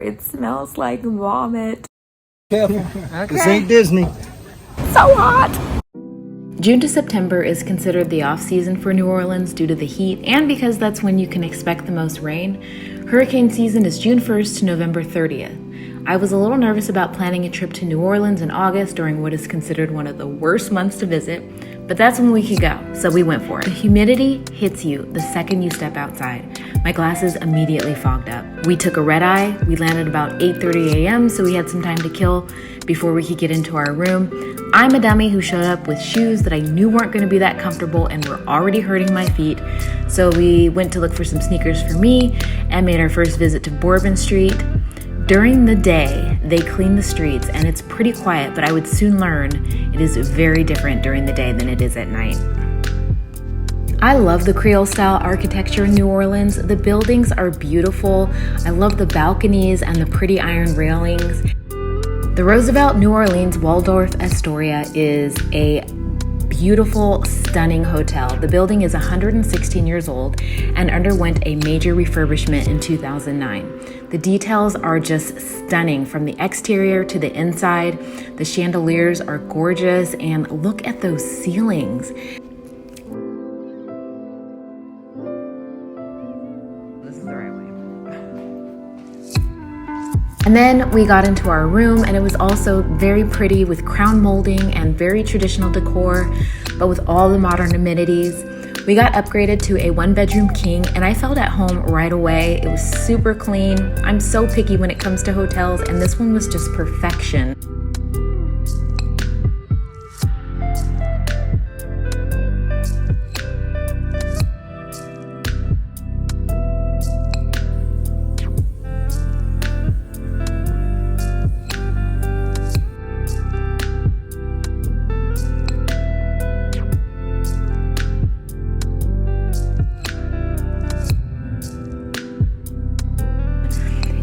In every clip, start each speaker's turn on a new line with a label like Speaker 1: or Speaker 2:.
Speaker 1: It smells like vomit.
Speaker 2: Careful.
Speaker 1: Okay.
Speaker 2: This ain't Disney.
Speaker 1: So hot.
Speaker 3: June to September is considered the off-season for New Orleans due to the heat and because that's when you can expect the most rain. Hurricane season is June 1st to November 30th. I was a little nervous about planning a trip to New Orleans in August during what is considered one of the worst months to visit, but that's when we could go, so we went for it. The humidity hits you the second you step outside. My glasses immediately fogged up. We took a red eye. We landed about 8:30 a.m., so we had some time to kill before we could get into our room. I'm a dummy who showed up with shoes that I knew weren't going to be that comfortable and were already hurting my feet, so we went to look for some sneakers for me and made our first visit to Bourbon Street. During the day, they clean the streets and it's pretty quiet, but I would soon learn it is very different during the day than it is at night. I love the Creole-style architecture in New Orleans. The buildings are beautiful. I love the balconies and the pretty iron railings. The Roosevelt New Orleans Waldorf Astoria is a beautiful, stunning hotel. The building is 116 years old and underwent a major refurbishment in 2009. The details are just stunning from the exterior to the inside. The chandeliers are gorgeous and look at those ceilings. This is the right way. And then we got into our room and it was also very pretty with crown molding and very traditional decor, but with all the modern amenities. We got upgraded to a 1-bedroom king and I felt at home right away. It was super clean. I'm so picky when it comes to hotels and this one was just perfection.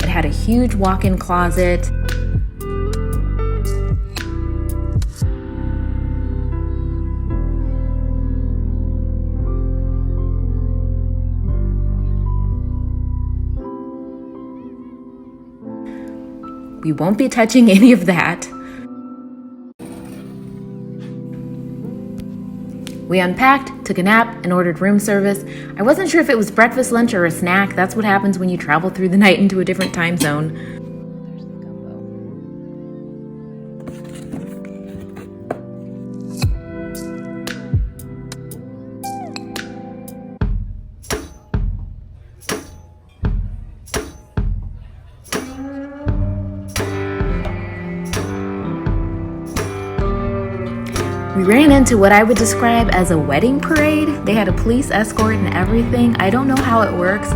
Speaker 3: Had a huge walk-in closet. We won't be touching any of that. We unpacked, took a nap, and ordered room service. I wasn't sure if it was breakfast, lunch, or a snack. That's what happens when you travel through the night into a different time zone. We ran into what I would describe as a wedding parade. They had a police escort and everything. I don't know how it works,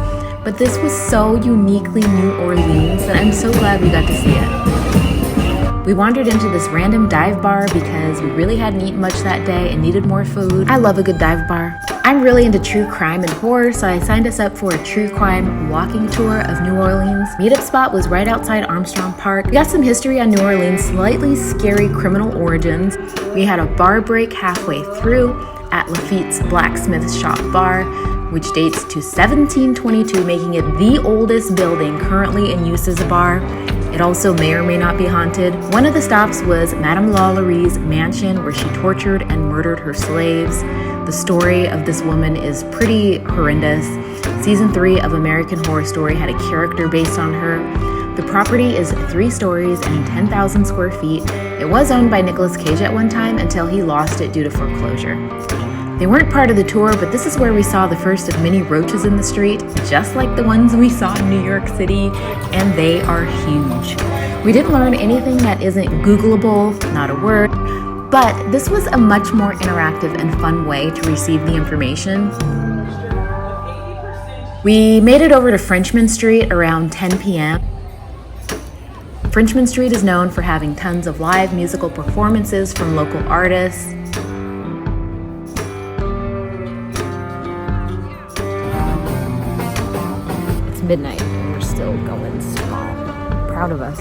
Speaker 3: but this was so uniquely New Orleans that I'm so glad we got to see it. We wandered into this random dive bar because we really hadn't eaten much that day and needed more food. I love a good dive bar. I'm really into true crime and horror, so I signed us up for a true crime walking tour of New Orleans. Meetup spot was right outside Armstrong Park. We got some history on New Orleans' slightly scary criminal origins. We had a bar break halfway through at Lafitte's Blacksmith Shop Bar, which dates to 1722, making it the oldest building currently in use as a bar. It also may or may not be haunted. One of the stops was Madame Laurie's mansion, where she tortured and murdered her slaves. The story of this woman is pretty horrendous. Season 3 of American Horror Story had a character based on her. The property is 3 stories and 10,000 square feet. It was owned by Nicolas Cage at one time until he lost it due to foreclosure. They weren't part of the tour, but this is where we saw the first of many roaches in the street, just like the ones we saw in New York City, and they are huge. We didn't learn anything that isn't Googleable, not a word, but this was a much more interactive and fun way to receive the information. We made it over to Frenchmen Street around 10 p.m. Frenchmen Street is known for having tons of live musical performances from local artists. Midnight and we're still going strong. Proud of us.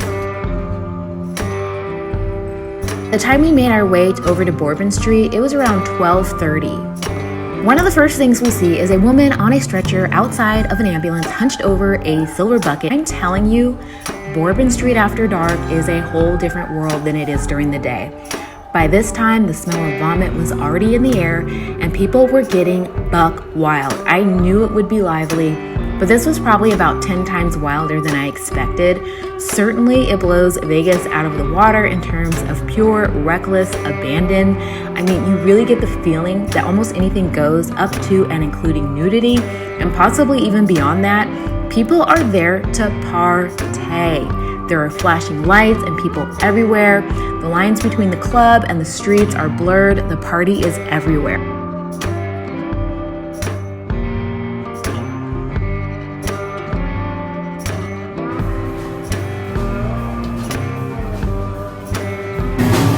Speaker 3: The time we made our way over to Bourbon Street, it was around 12:30. One of the first things we see is a woman on a stretcher outside of an ambulance hunched over a silver bucket. I'm telling you, Bourbon Street after dark is a whole different world than it is during the day. By this time, the smell of vomit was already in the air and people were getting buck wild. I knew it would be lively, but this was probably about 10 times wilder than I expected. Certainly, it blows Vegas out of the water in terms of pure, reckless abandon. I mean, you really get the feeling that almost anything goes, up to and including nudity, and possibly even beyond that. People are there to partay. There are flashing lights and people everywhere. The lines between the club and the streets are blurred. The party is everywhere.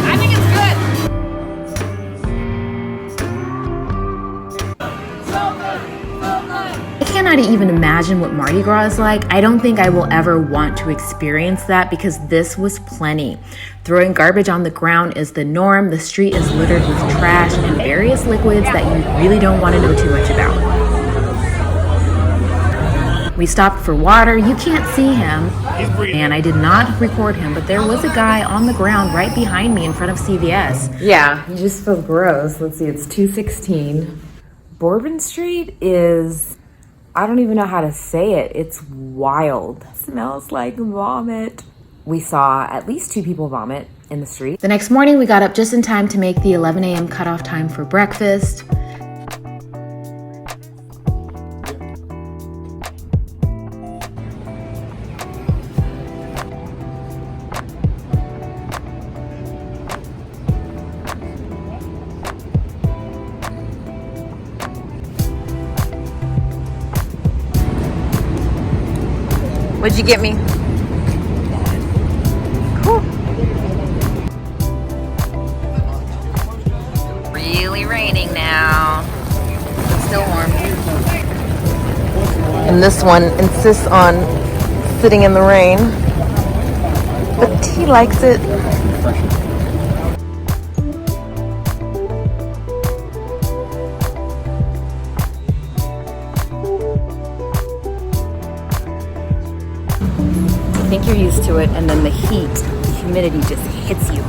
Speaker 1: I think it's good. So good. So good.
Speaker 3: I cannot even imagine what Mardi Gras is like. I don't think I will ever want to experience that because this was plenty. Throwing garbage on the ground is the norm. The street is littered with trash and various liquids that you really don't want to know too much about. We stopped for water. You can't see him, and I did not record him, but there was a guy on the ground right behind me in front of CVS.
Speaker 1: Yeah, you just feel gross. Let's see, it's 216. Bourbon Street is, I don't even know how to say it. It's wild. It smells like vomit. We saw at least 2 people vomit in the street.
Speaker 3: The next morning, we got up just in time to make the 11 a.m. cutoff time for breakfast.
Speaker 1: What'd you get me? Cool. Really raining now. It's still warm. And this one insists on sitting in the rain, but he likes it. I think you're used to it, and then the heat, the humidity just hits you.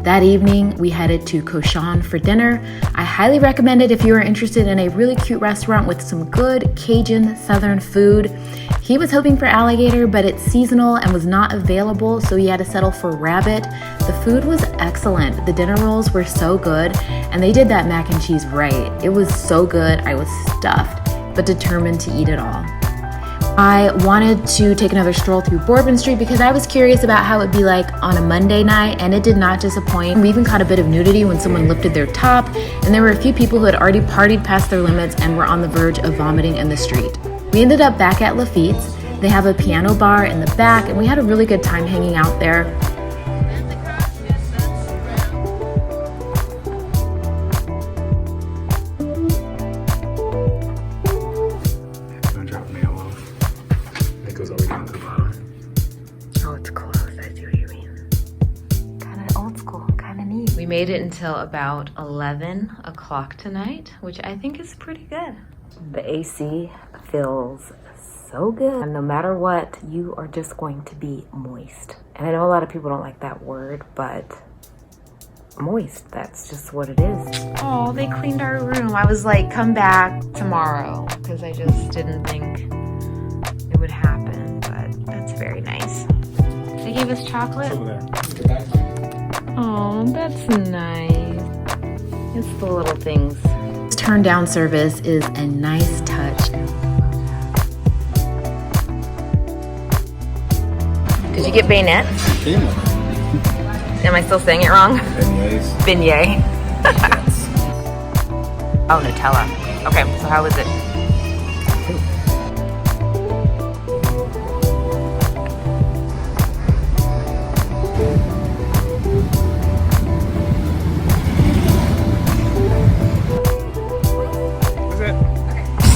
Speaker 3: That evening, we headed to Cajun for dinner. I highly recommend it if you are interested in a really cute restaurant with some good Cajun Southern food. He was hoping for alligator, but it's seasonal and was not available, so he had to settle for rabbit. The food was excellent. The dinner rolls were so good, and they did that mac and cheese right. It was so good, I was stuffed, but determined to eat it all. I wanted to take another stroll through Bourbon Street because I was curious about how it'd be like on a Monday night, and it did not disappoint. We even caught a bit of nudity when someone lifted their top, and there were a few people who had already partied past their limits and were on the verge of vomiting in the street. We ended up back at Lafitte's. They have a piano bar in the back, and we had a really good time hanging out there. We made it until about 11 o'clock tonight, which I think is pretty good.
Speaker 1: The AC feels so good. And no matter what, you are just going to be moist. And I know a lot of people don't like that word, but moist, that's just what it is.
Speaker 3: Oh, they cleaned our room. I was like, come back tomorrow, because I just didn't think it would happen, but that's very nice. They gave us chocolate.
Speaker 2: Over there.
Speaker 3: Oh, that's nice. It's the little things. This turn down service is a nice touch. Did you get bayonets? Am I still saying it wrong?
Speaker 2: Beignets.
Speaker 3: Beignet.
Speaker 2: Yes.
Speaker 3: Oh, Nutella. Okay, so how is it?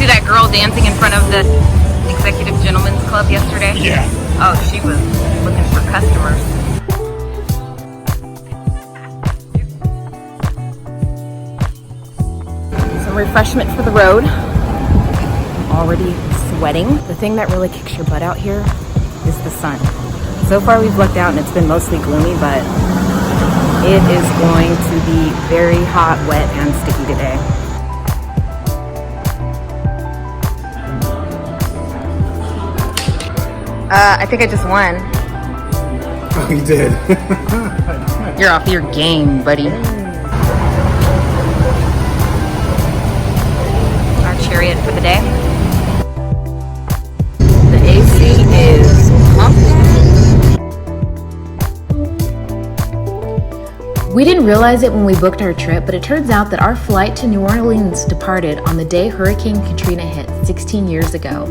Speaker 3: See that girl dancing in front of the Executive Gentlemen's Club yesterday?
Speaker 2: Yeah.
Speaker 3: Oh, she was looking for customers. Some refreshment for the road. I'm already
Speaker 4: wedding. The thing that really kicks your butt out here is the sun. So far we've looked out and it's been mostly gloomy, but it is going to be very hot, wet, and sticky today. I think I just won.
Speaker 2: Oh, you did.
Speaker 4: You're off your game, buddy. Our chariot for the day. The AC is pumping.
Speaker 3: We didn't realize it when we booked our trip, but it turns out that our flight to New Orleans departed on the day Hurricane Katrina hit 16 years ago.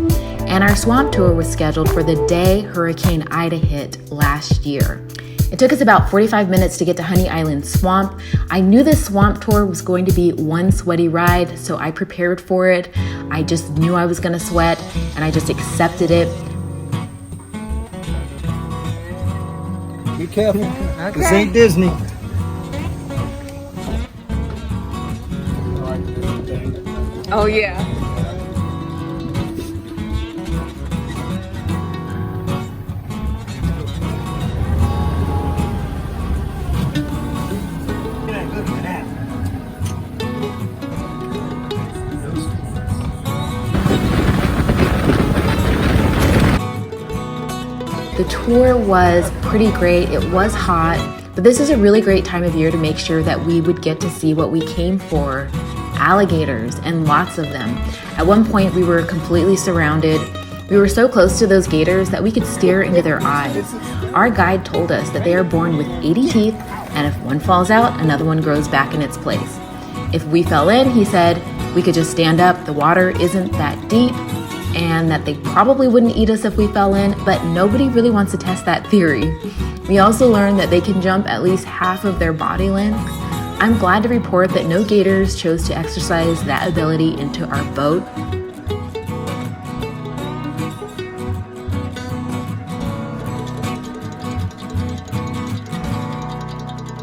Speaker 3: And our swamp tour was scheduled for the day Hurricane Ida hit last year. It took us about 45 minutes to get to Honey Island Swamp. I knew this swamp tour was going to be one sweaty ride, so I prepared for it. I just knew I was gonna sweat, and I just accepted it.
Speaker 5: Be careful. Okay. This ain't Disney.
Speaker 4: Oh yeah.
Speaker 3: The tour was pretty great. It was hot, but this is a really great time of year to make sure that we would get to see what we came for. Alligators, and lots of them. At one point, we were completely surrounded. We were so close to those gators that we could stare into their eyes. Our guide told us that they are born with 80 teeth, and if one falls out, another one grows back in its place. If we fell in, he said, we could just stand up, the water isn't that deep, and that they probably wouldn't eat us if we fell in, but nobody really wants to test that theory. We also learned that they can jump at least half of their body length. I'm glad to report that no gators chose to exercise that ability into our boat.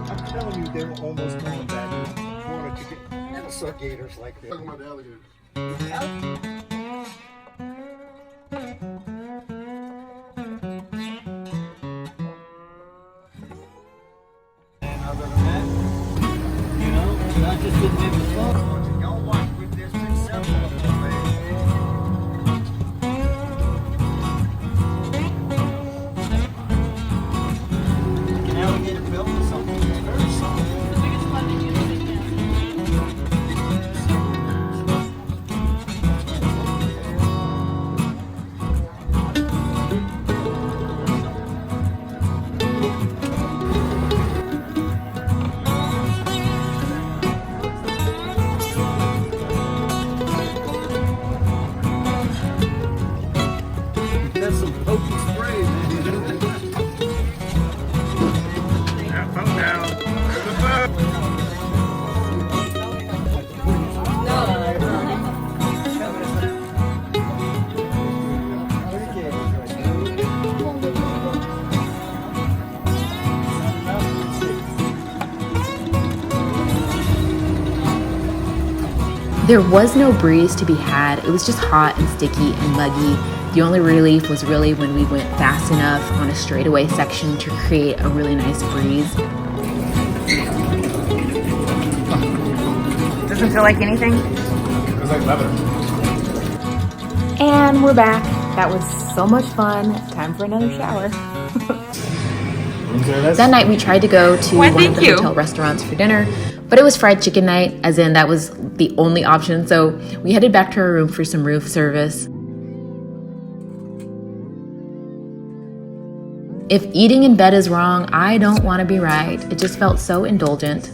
Speaker 5: I'm telling you, they were almost coming back. Wanted to get. I never saw gators like that.
Speaker 2: Talking about the alligators.
Speaker 5: And other than that, you know, not just getting in the fun. Y'all watch with this successful of the man. An alligator built or something. There's something. The biggest one that you That's some potent spray, man.
Speaker 3: There was no breeze to be had. It was just hot and sticky and muggy. The only relief was really when we went fast enough on a straightaway section to create a really nice breeze.
Speaker 4: Doesn't feel like anything.
Speaker 2: It was like leather.
Speaker 1: And we're back. That was so much fun. Time for another shower.
Speaker 3: That night we tried to go to one of the hotel restaurants for dinner, but it was fried chicken night, as in that was the only option, so we headed back to our room for some room service. If eating in bed is wrong, I don't want to be right. It just felt so indulgent.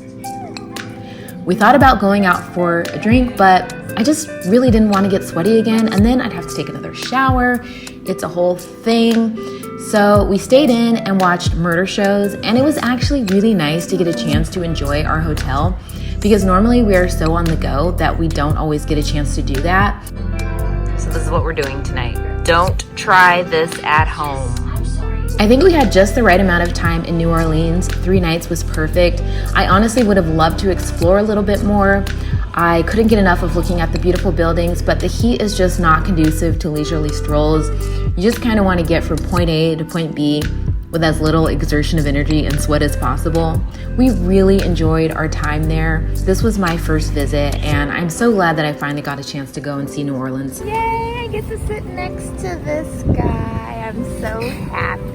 Speaker 3: We thought about going out for a drink, but I just really didn't want to get sweaty again, and then I'd have to take another shower. It's a whole thing. So we stayed in and watched murder shows, and it was actually really nice to get a chance to enjoy our hotel, because normally we are so on the go that we don't always get a chance to do that.
Speaker 1: So this is what we're doing tonight. Don't try this at home.
Speaker 3: I think we had just the right amount of time in New Orleans. 3 nights was perfect. I honestly would have loved to explore a little bit more. I couldn't get enough of looking at the beautiful buildings, but the heat is just not conducive to leisurely strolls. You just kind of want to get from point A to point B with as little exertion of energy and sweat as possible. We really enjoyed our time there. This was my first visit, and I'm so glad that I finally got a chance to go and see New Orleans.
Speaker 6: Yay, I get to sit next to this guy. I'm so happy.